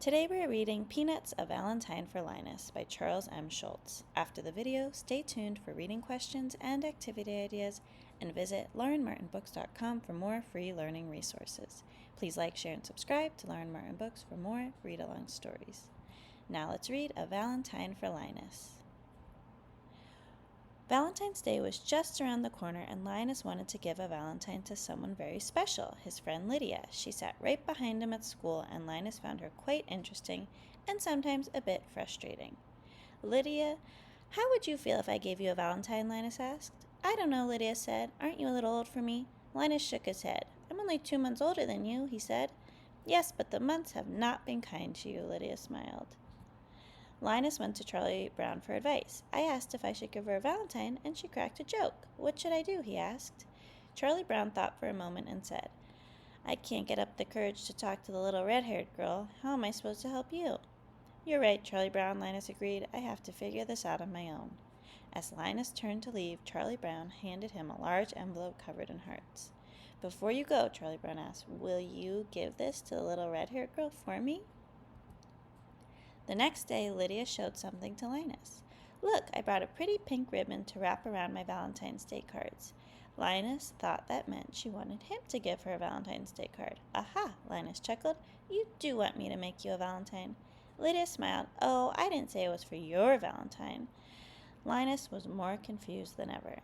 Today we're reading Peanuts, A Valentine for Linus by Charles M. Schulz. After the video, stay tuned for reading questions and activity ideas, and visit laurenmartinbooks.com for more free learning resources. Please like, share, and subscribe to Lauren Martin Books for more read-along stories. Now let's read A Valentine for Linus. Valentine's Day was just around the corner, and Linus wanted to give a valentine to someone very special, his friend Lydia. She sat right behind him at school, and Linus found her quite interesting and sometimes a bit frustrating. "Lydia, how would you feel if I gave you a valentine?" Linus asked. "I don't know," Lydia said. "Aren't you a little old for me?" Linus shook his head. "I'm only 2 months older than you," he said. "Yes, but the months have not been kind to you," Lydia smiled. Linus went to Charlie Brown for advice. "I asked if I should give her a valentine, and she cracked a joke. What should I do?" he asked. Charlie Brown thought for a moment and said, "I can't get up the courage to talk to the little red-haired girl. How am I supposed to help you?" "You're right, Charlie Brown," Linus agreed. "I have to figure this out on my own." As Linus turned to leave, Charlie Brown handed him a large envelope covered in hearts. "Before you go," Charlie Brown asked, "will you give this to the little red-haired girl for me?" The next day, Lydia showed something to Linus. "Look, I brought a pretty pink ribbon to wrap around my Valentine's Day cards." Linus thought that meant she wanted him to give her a Valentine's Day card. "Aha," Linus chuckled. "You do want me to make you a valentine." Lydia smiled. "Oh, I didn't say it was for your valentine." Linus was more confused than ever.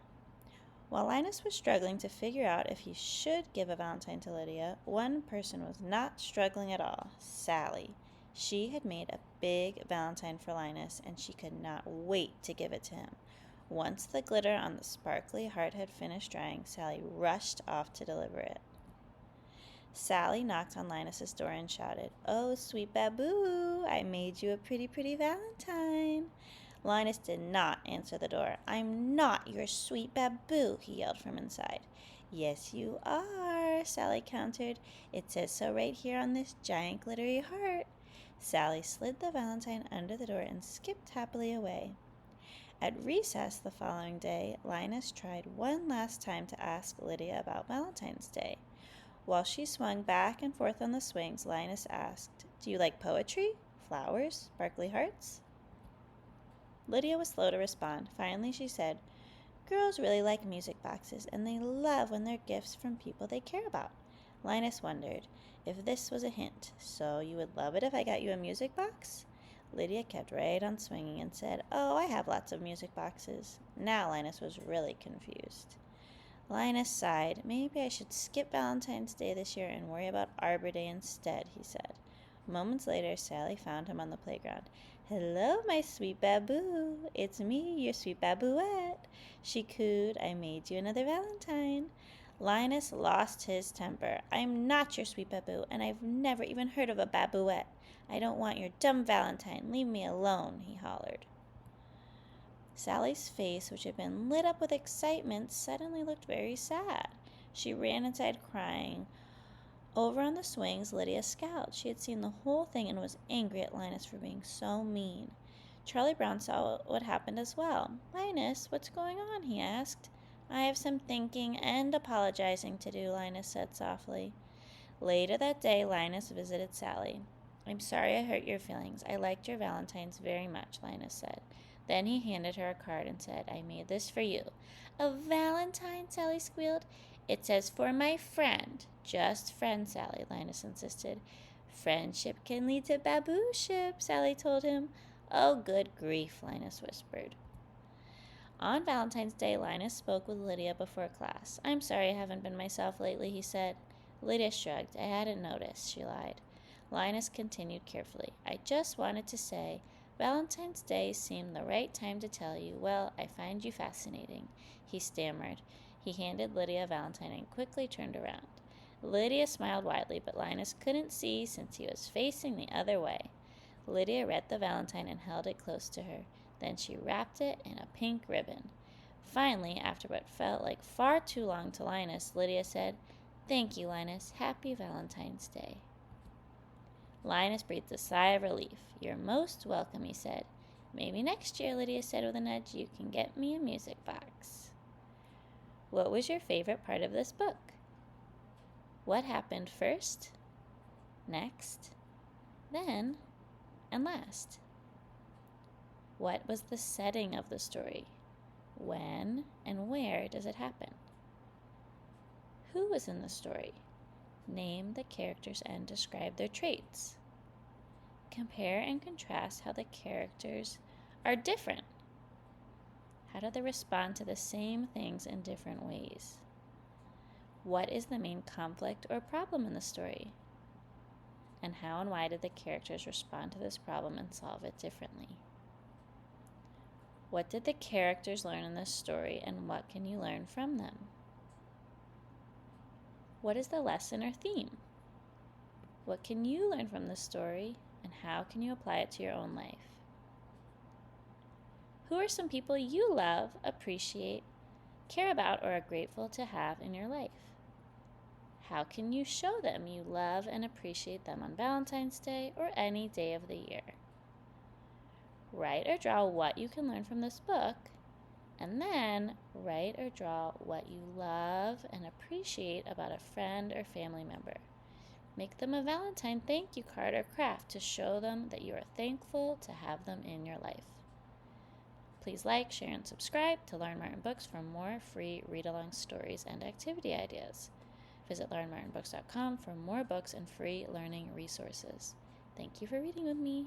While Linus was struggling to figure out if he should give a valentine to Lydia, one person was not struggling at all: Sally. She had made a big valentine for Linus, and she could not wait to give it to him. Once the glitter on the sparkly heart had finished drying, Sally rushed off to deliver it. Sally knocked on Linus's door and shouted, "Oh, sweet Baboo, I made you a pretty, pretty valentine." Linus did not answer the door. "I'm not your sweet Baboo," he yelled from inside. "Yes, you are," Sally countered. "It says so right here on this giant glittery heart." Sally slid the valentine under the door and skipped happily away. At recess the following day, Linus tried one last time to ask Lydia about Valentine's Day. While she swung back and forth on the swings, Linus asked, "Do you like poetry, flowers, sparkly hearts?" Lydia was slow to respond. Finally she said, "Girls really like music boxes, and they love when they're gifts from people they care about." Linus wondered if this was a hint. "So you would love it if I got you a music box?" Lydia kept right on swinging and said, "Oh, I have lots of music boxes." Now Linus was really confused. Linus sighed. "Maybe I should skip Valentine's Day this year and worry about Arbor Day instead," he said. Moments later, Sally found him on the playground. "Hello, my sweet Baboo. It's me, your sweet Babooette," she cooed. "I made you another valentine." Linus lost his temper. "I'm not your sweet Baboo, and I've never even heard of a Babooette. I don't want your dumb valentine. Leave me alone," he hollered. Sally's face, which had been lit up with excitement, suddenly looked very sad. She ran inside crying. Over on the swings, Lydia scowled. She had seen the whole thing and was angry at Linus for being so mean. Charlie Brown saw what happened as well. "Linus, what's going on?" he asked. "I have some thinking and apologizing to do," Linus said softly. Later that day, Linus visited Sally. "I'm sorry I hurt your feelings. I liked your valentines very much," Linus said. Then he handed her a card and said, "I made this for you." "A valentine?" Sally squealed. "It says for my friend." "Just friend, Sally," Linus insisted. "Friendship can lead to babooship," Sally told him. "Oh, good grief," Linus whispered. On Valentine's Day, Linus spoke with Lydia before class. "I'm sorry I haven't been myself lately," he said. Lydia shrugged. "I hadn't noticed," she lied. Linus continued carefully. "I just wanted to say, Valentine's Day seemed the right time to tell you, well, I find you fascinating." He stammered. He handed Lydia a valentine and quickly turned around. Lydia smiled widely, but Linus couldn't see since he was facing the other way. Lydia read the valentine and held it close to her. Then she wrapped it in a pink ribbon. Finally, after what felt like far too long to Linus, Lydia said, "Thank you, Linus. Happy Valentine's Day." Linus breathed a sigh of relief. "You're most welcome," he said. "Maybe next year," Lydia said with a nudge, "you can get me a music box." What was your favorite part of this book? What happened first? Next? Then? And last, what was the setting of the story? When and where does it happen? Who was in the story? Name the characters and describe their traits. Compare and contrast how the characters are different. How do they respond to the same things in different ways? What is the main conflict or problem in the story? And how and why did the characters respond to this problem and solve it differently? What did the characters learn in this story, and what can you learn from them? What is the lesson or theme? What can you learn from this story, and how can you apply it to your own life? Who are some people you love, appreciate, care about, or are grateful to have in your life? How can you show them you love and appreciate them on Valentine's Day or any day of the year? Write or draw what you can learn from this book, and then write or draw what you love and appreciate about a friend or family member. Make them a Valentine thank you card or craft to show them that you are thankful to have them in your life. Please like, share, and subscribe to Lauren Martin Books for more free read-along stories and activity ideas. Visit laurenmartinbooks.com for more books and free learning resources. Thank you for reading with me.